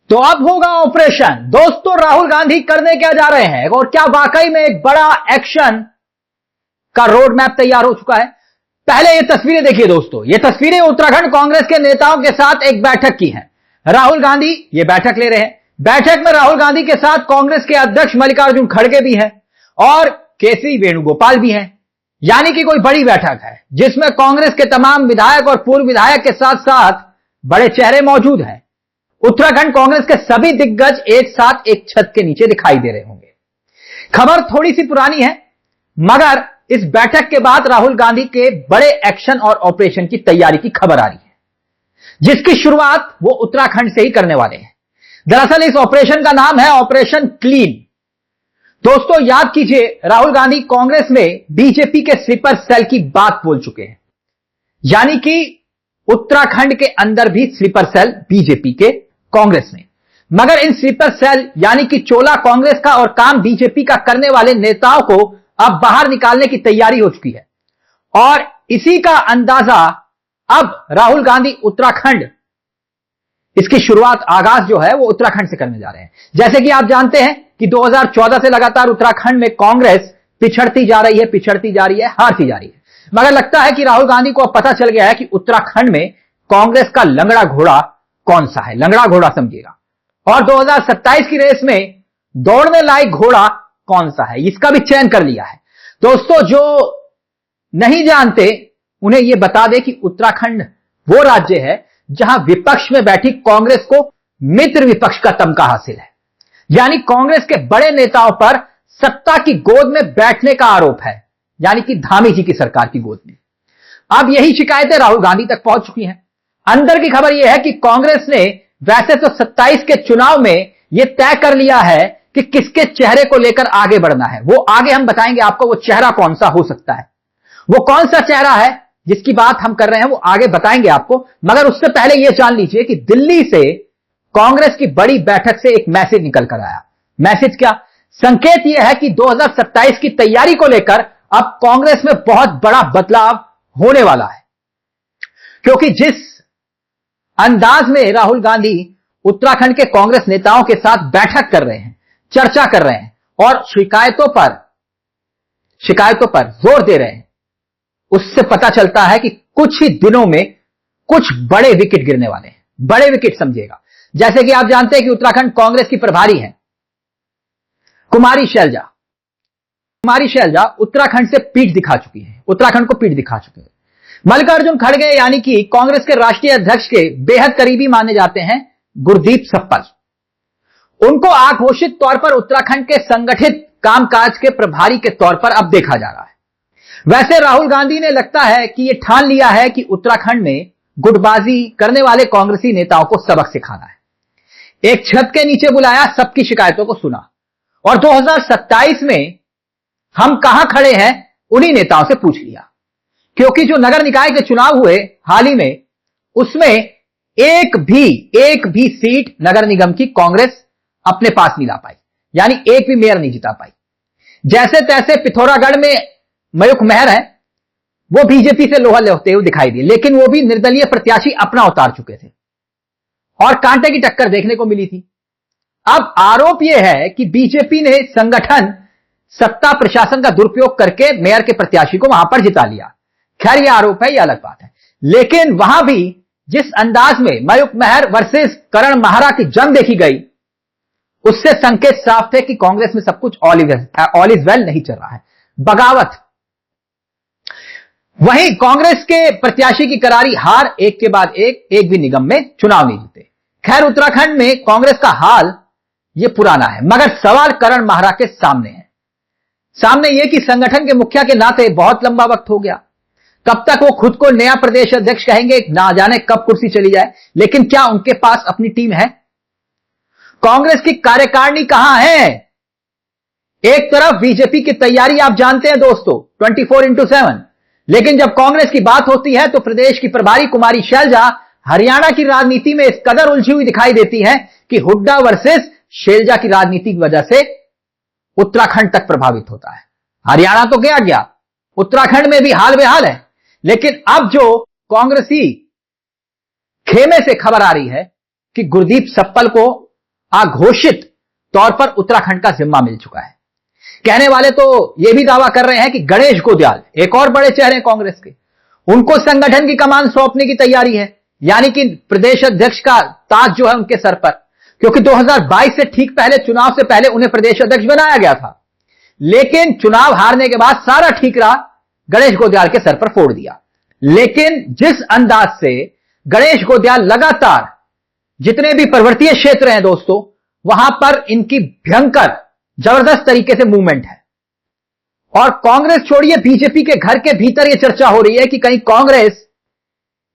तो अब होगा ऑपरेशन। दोस्तों, राहुल गांधी करने क्या जा रहे हैं और क्या वाकई में एक बड़ा एक्शन का रोड मैप तैयार हो चुका है? पहले ये तस्वीरें देखिए दोस्तों। ये तस्वीरें उत्तराखंड कांग्रेस के नेताओं के साथ एक बैठक की हैं। राहुल गांधी ये बैठक ले रहे हैं। बैठक में राहुल गांधी के साथ कांग्रेस के अध्यक्ष मल्लिकार्जुन खड़गे भी हैं और केसी वेणुगोपाल भी हैं। यानी कि कोई बड़ी बैठक है जिसमें कांग्रेस के तमाम विधायक और पूर्व विधायक के साथ साथ बड़े चेहरे मौजूद हैं। उत्तराखंड कांग्रेस के सभी दिग्गज एक साथ एक छत के नीचे दिखाई दे रहे होंगे। खबर थोड़ी सी पुरानी है, मगर इस बैठक के बाद राहुल गांधी के बड़े एक्शन और ऑपरेशन की तैयारी की खबर आ रही है, जिसकी शुरुआत वो उत्तराखंड से ही करने वाले हैं। दरअसल इस ऑपरेशन का नाम है ऑपरेशन क्लीन। दोस्तों, याद कीजिए, राहुल गांधी कांग्रेस में बीजेपी के स्लीपर सेल की बात बोल चुके हैं। यानी कि उत्तराखंड के अंदर भी स्लीपर सेल बीजेपी के कांग्रेस में, मगर इन स्लीपर सेल यानी कि चोला कांग्रेस का और काम बीजेपी का करने वाले नेताओं को अब बाहर निकालने की तैयारी हो चुकी है। और इसी का अंदाजा अब राहुल गांधी उत्तराखंड, इसकी शुरुआत, आगाज जो है वो उत्तराखंड से करने जा रहे हैं। जैसे कि आप जानते हैं कि 2014 से लगातार उत्तराखंड में कांग्रेस पिछड़ती जा रही है, हारती जा रही है। मगर लगता है कि राहुल गांधी को अब पता चल गया है कि उत्तराखंड में कांग्रेस का लंगड़ा घोड़ा कौन सा है। लंगड़ा घोड़ा समझिएगा। और 2027 की रेस में दौड़ने लायक घोड़ा कौन सा है, इसका भी चयन कर लिया है। दोस्तों, जो नहीं जानते उन्हें यह बता दें कि उत्तराखंड वो राज्य है जहां विपक्ष में बैठी कांग्रेस को मित्र विपक्ष का तमगा हासिल है। यानी कांग्रेस के बड़े नेताओं पर सत्ता की गोद में बैठने का आरोप है, यानी कि धामी जी की सरकार की गोद में। अब यही शिकायतें राहुल गांधी तक पहुंच चुकी हैं। अंदर की खबर यह है कि कांग्रेस ने वैसे तो 27 के चुनाव में यह तय कर लिया है कि किसके चेहरे को लेकर आगे बढ़ना है। वो आगे हम बताएंगे आपको वो चेहरा कौन सा हो सकता है, वो कौन सा चेहरा है जिसकी बात हम कर रहे हैं, वो आगे बताएंगे आपको। मगर उससे पहले यह जान लीजिए कि दिल्ली से कांग्रेस की बड़ी बैठक से एक मैसेज निकल कर आया। मैसेज क्या? संकेत यह है कि 2027 की तैयारी को लेकर अब कांग्रेस में बहुत बड़ा बदलाव होने वाला है। क्योंकि जिस अंदाज में राहुल गांधी उत्तराखंड के कांग्रेस नेताओं के साथ बैठक कर रहे हैं, चर्चा कर रहे हैं और शिकायतों पर जोर दे रहे हैं, उससे पता चलता है कि कुछ ही दिनों में कुछ बड़े विकेट गिरने वाले हैं। बड़े विकेट समझिएगा। जैसे कि आप जानते हैं कि उत्तराखंड कांग्रेस की प्रभारी है कुमारी शैलजा। कुमारी शैलजा उत्तराखंड से पीठ दिखा चुकी है, उत्तराखंड को पीठ दिखा चुके हैं। मल्लिकार्जुन खड़गे यानी कि कांग्रेस के राष्ट्रीय अध्यक्ष के बेहद करीबी माने जाते हैं गुरदीप सप्पल। उनको अघोषित तौर पर उत्तराखंड के संगठित कामकाज के प्रभारी के तौर पर अब देखा जा रहा है। वैसे राहुल गांधी ने लगता है कि यह ठान लिया है कि उत्तराखंड में गुटबाजी करने वाले कांग्रेसी नेताओं को सबक सिखाना है। एक छत के नीचे बुलाया, सबकी शिकायतों को सुना और 2027 में हम कहां खड़े हैं उन्हीं नेताओं से पूछ लिया। क्योंकि जो नगर निकाय के चुनाव हुए हाल ही में, उसमें एक भी सीट नगर निगम की कांग्रेस अपने पास नहीं ला पाई, यानी एक भी मेयर नहीं जिता पाई। जैसे तैसे पिथौरागढ़ में मयूख मेहर है, वो बीजेपी से लोहा लेते हुए दिखाई दिए, लेकिन वो भी निर्दलीय प्रत्याशी अपना उतार चुके थे और कांटे की टक्कर देखने को मिली थी। अब आरोप यह है कि बीजेपी ने संगठन सत्ता प्रशासन का दुरुपयोग करके मेयर के प्रत्याशी को वहां पर जिता लिया। खैर, यह आरोप है, यह अलग बात है। लेकिन वहां भी जिस अंदाज में मयूख मेहर वर्सेस करण माहरा की जंग देखी गई, उससे संकेत साफ थे कि कांग्रेस में सब कुछ ऑल इज वेल नहीं चल रहा है। बगावत। वहीं कांग्रेस के प्रत्याशी की करारी हार, एक के बाद एक भी निगम में चुनाव नहीं जीते। खैर, उत्तराखंड में कांग्रेस का हाल यह पुराना है, मगर सवाल करण माहरा के सामने है। सामने यह कि संगठन के मुखिया के नाते बहुत लंबा वक्त हो गया। कब तक वो खुद को नया प्रदेश अध्यक्ष कहेंगे, ना जाने कब कुर्सी चली जाए। लेकिन क्या उनके पास अपनी टीम है? कांग्रेस की कार्यकारिणी कहां है? एक तरफ बीजेपी की तैयारी आप जानते हैं दोस्तों, 24/7, लेकिन जब कांग्रेस की बात होती है तो प्रदेश की प्रभारी कुमारी शैलजा हरियाणा की राजनीति में इस कदर उलझी हुई दिखाई देती है कि हुड्डा वर्सेस शैलजा की राजनीति की वजह से उत्तराखंड तक प्रभावित होता है। हरियाणा तो गया, उत्तराखंड में भी हाल बेहाल है। लेकिन अब जो कांग्रेसी खेमे से खबर आ रही है कि गुरदीप सप्पल को अघोषित तौर पर उत्तराखंड का जिम्मा मिल चुका है। कहने वाले तो यह भी दावा कर रहे हैं कि गणेश गोदयाल एक और बड़े चेहरे हैं कांग्रेस के, उनको संगठन की कमान सौंपने की तैयारी है, यानी कि प्रदेश अध्यक्ष का ताज जो है उनके सर पर, क्योंकि 2022 से ठीक पहले, चुनाव से पहले उन्हें प्रदेश अध्यक्ष बनाया गया था, लेकिन चुनाव हारने के बाद सारा ठीकरा गणेश गोदयाल के सर पर फोड़ दिया। लेकिन जिस अंदाज से गणेश गोदयाल लगातार जितने भी पर्वतीय क्षेत्र हैं दोस्तों, वहां पर इनकी भयंकर जबरदस्त तरीके से मूवमेंट है। और कांग्रेस छोड़िए, बीजेपी के घर के भीतर यह चर्चा हो रही है कि कहीं कांग्रेस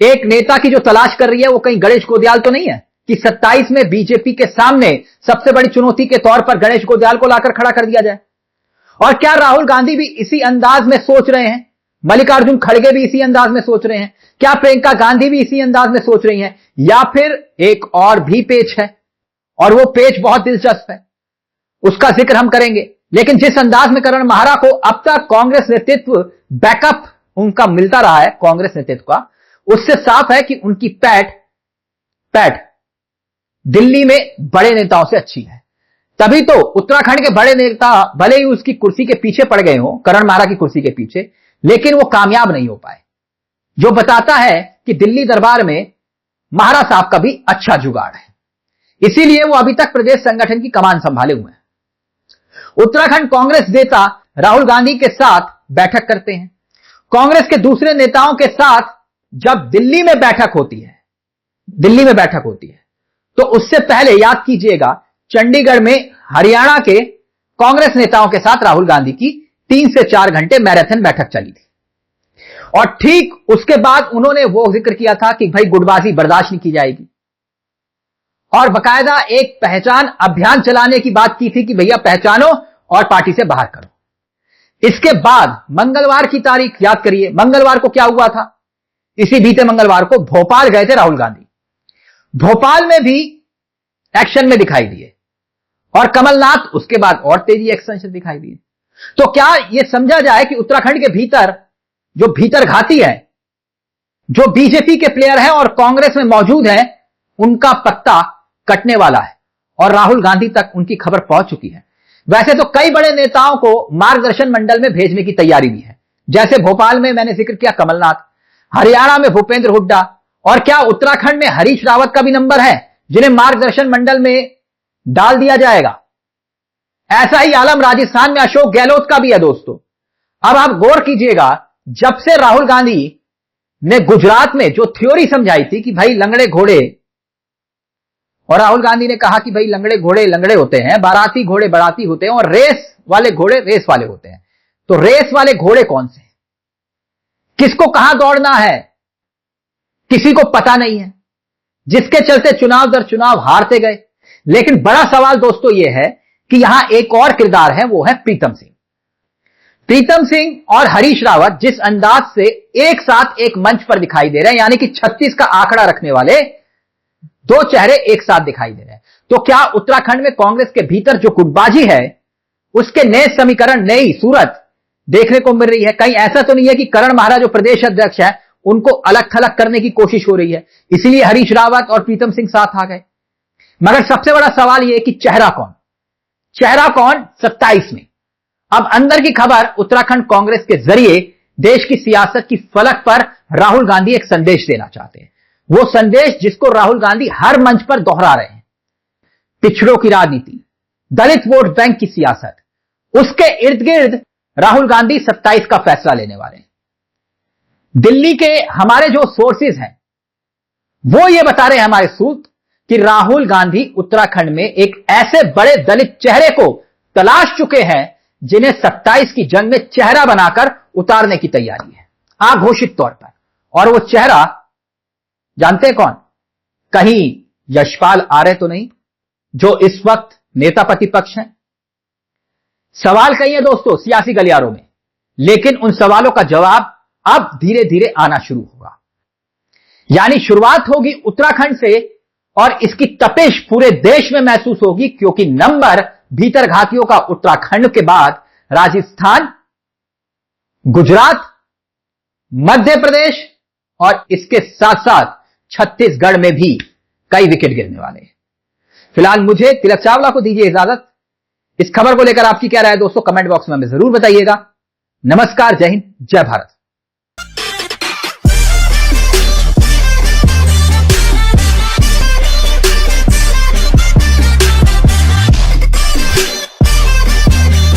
एक नेता की जो तलाश कर रही है वो कहीं गणेश गोदयाल तो नहीं है, कि 27 में बीजेपी के सामने सबसे बड़ी चुनौती के तौर पर गणेश गोदयाल को लाकर खड़ा कर दिया जाए। और क्या राहुल गांधी भी इसी अंदाज में सोच रहे हैं? मल्लिकार्जुन खड़गे भी इसी अंदाज में सोच रहे हैं? क्या प्रियंका गांधी भी इसी अंदाज में सोच रही हैं? या फिर एक और भी पेच है, और वो पेच बहुत दिलचस्प है, उसका जिक्र हम करेंगे। लेकिन जिस अंदाज में करण माहरा को अब तक कांग्रेस नेतृत्व बैकअप उनका मिलता रहा है, कांग्रेस नेतृत्व का, उससे साफ है कि उनकी पैठ दिल्ली में बड़े नेताओं से अच्छी है। तभी तो उत्तराखंड के बड़े नेता भले ही उसकी कुर्सी के पीछे पड़ गए हो, करण माहरा की कुर्सी के पीछे, लेकिन वो कामयाब नहीं हो पाए, जो बताता है कि दिल्ली दरबार में माहरा साहब का भी अच्छा जुगाड़ है। इसीलिए वो अभी तक प्रदेश संगठन की कमान संभाले हुए हैं। उत्तराखंड कांग्रेस नेता राहुल गांधी के साथ बैठक करते हैं। कांग्रेस के दूसरे नेताओं के साथ जब दिल्ली में बैठक होती है तो उससे पहले याद कीजिएगा, चंडीगढ़ में हरियाणा के कांग्रेस नेताओं के साथ राहुल गांधी की 3 से 4 घंटे मैराथन बैठक चली थी। और ठीक उसके बाद उन्होंने वो जिक्र किया था कि भाई गुटबाजी बर्दाश्त नहीं की जाएगी, और बकायदा एक पहचान अभियान चलाने की बात की थी कि भैया पहचानो और पार्टी से बाहर करो। इसके बाद मंगलवार की तारीख याद करिए, मंगलवार को क्या हुआ था? इसी बीते मंगलवार को भोपाल गए थे राहुल गांधी। भोपाल में भी एक्शन में दिखाई दिए, और कमलनाथ उसके बाद और तेजी एक्शन से दिखाई दिए। तो क्या यह समझा जाए कि उत्तराखंड के भीतर जो भीतर घाती है, जो बीजेपी के प्लेयर हैं और कांग्रेस में मौजूद हैं, उनका पत्ता कटने वाला है, और राहुल गांधी तक उनकी खबर पहुंच चुकी है। वैसे तो कई बड़े नेताओं को मार्गदर्शन मंडल में भेजने की तैयारी भी है, जैसे भोपाल में मैंने जिक्र किया कमलनाथ, हरियाणा में भूपेंद्र हुड्डा, और क्या उत्तराखंड में हरीश रावत का भी नंबर है जिन्हें मार्गदर्शन मंडल में डाल दिया जाएगा। ऐसा ही आलम राजस्थान में अशोक गहलोत का भी है दोस्तों। अब आप गौर कीजिएगा, जब से राहुल गांधी ने गुजरात में जो थ्योरी समझाई थी कि भाई लंगड़े घोड़े, और राहुल गांधी ने कहा कि भाई लंगड़े घोड़े लंगड़े होते हैं, बाराती घोड़े बाराती होते हैं, और रेस वाले घोड़े रेस वाले होते हैं। तो रेस वाले घोड़े कौन से हैं? किसको कहां दौड़ना है किसी को पता नहीं है, जिसके चलते चुनाव दर चुनाव हारते गए। लेकिन बड़ा सवाल दोस्तों यह है कि यहां एक और किरदार है, वो है प्रीतम सिंह। प्रीतम सिंह और हरीश रावत जिस अंदाज से एक साथ एक मंच पर दिखाई दे रहे हैं, यानी कि 36 का आंकड़ा रखने वाले दो चेहरे एक साथ दिखाई दे रहे हैं, तो क्या उत्तराखंड में कांग्रेस के भीतर जो गुटबाजी है उसके नए समीकरण, नई सूरत देखने को मिल रही है? कहीं ऐसा तो नहीं है कि करण माहरा जो प्रदेश अध्यक्ष है उनको अलग थलग करने की कोशिश हो रही है, इसीलिए हरीश रावत और प्रीतम सिंह साथ आ गए? मगर सबसे बड़ा सवाल यह कि चेहरा कौन 27 में? अब अंदर की खबर, उत्तराखंड कांग्रेस के जरिए देश की सियासत की फलक पर राहुल गांधी एक संदेश देना चाहते हैं। वो संदेश जिसको राहुल गांधी हर मंच पर दोहरा रहे हैं, पिछड़ों की राजनीति, दलित वोट बैंक की सियासत, उसके इर्द गिर्द राहुल गांधी 27 का फैसला लेने वाले हैं। दिल्ली के हमारे जो सोर्सेज हैं वो ये बता रहे हैं, हमारे सूत्र, कि राहुल गांधी उत्तराखंड में एक ऐसे बड़े दलित चेहरे को तलाश चुके हैं जिन्हें 27 की जंग में चेहरा बनाकर उतारने की तैयारी है, अघोषित तौर पर। और वो चेहरा जानते हैं कौन? कहीं यशपाल आर्य तो नहीं, जो इस वक्त नेता प्रतिपक्ष हैं? सवाल कहीं है दोस्तों सियासी गलियारों में, लेकिन उन सवालों का जवाब अब धीरे धीरे आना शुरू होगा। यानी शुरुआत होगी उत्तराखंड से, और इसकी तपिश पूरे देश में महसूस होगी, क्योंकि नंबर भीतर घातियों का उत्तराखंड के बाद राजस्थान, गुजरात, मध्य प्रदेश और इसके साथ साथ छत्तीसगढ़ में भी कई विकेट गिरने वाले हैं। फिलहाल मुझे तिलक चावला को दीजिए इजाजत। इस खबर को लेकर आपकी क्या राय है दोस्तों, कमेंट बॉक्स में हमें जरूर बताइएगा। नमस्कार, जय हिंद, जय भारत।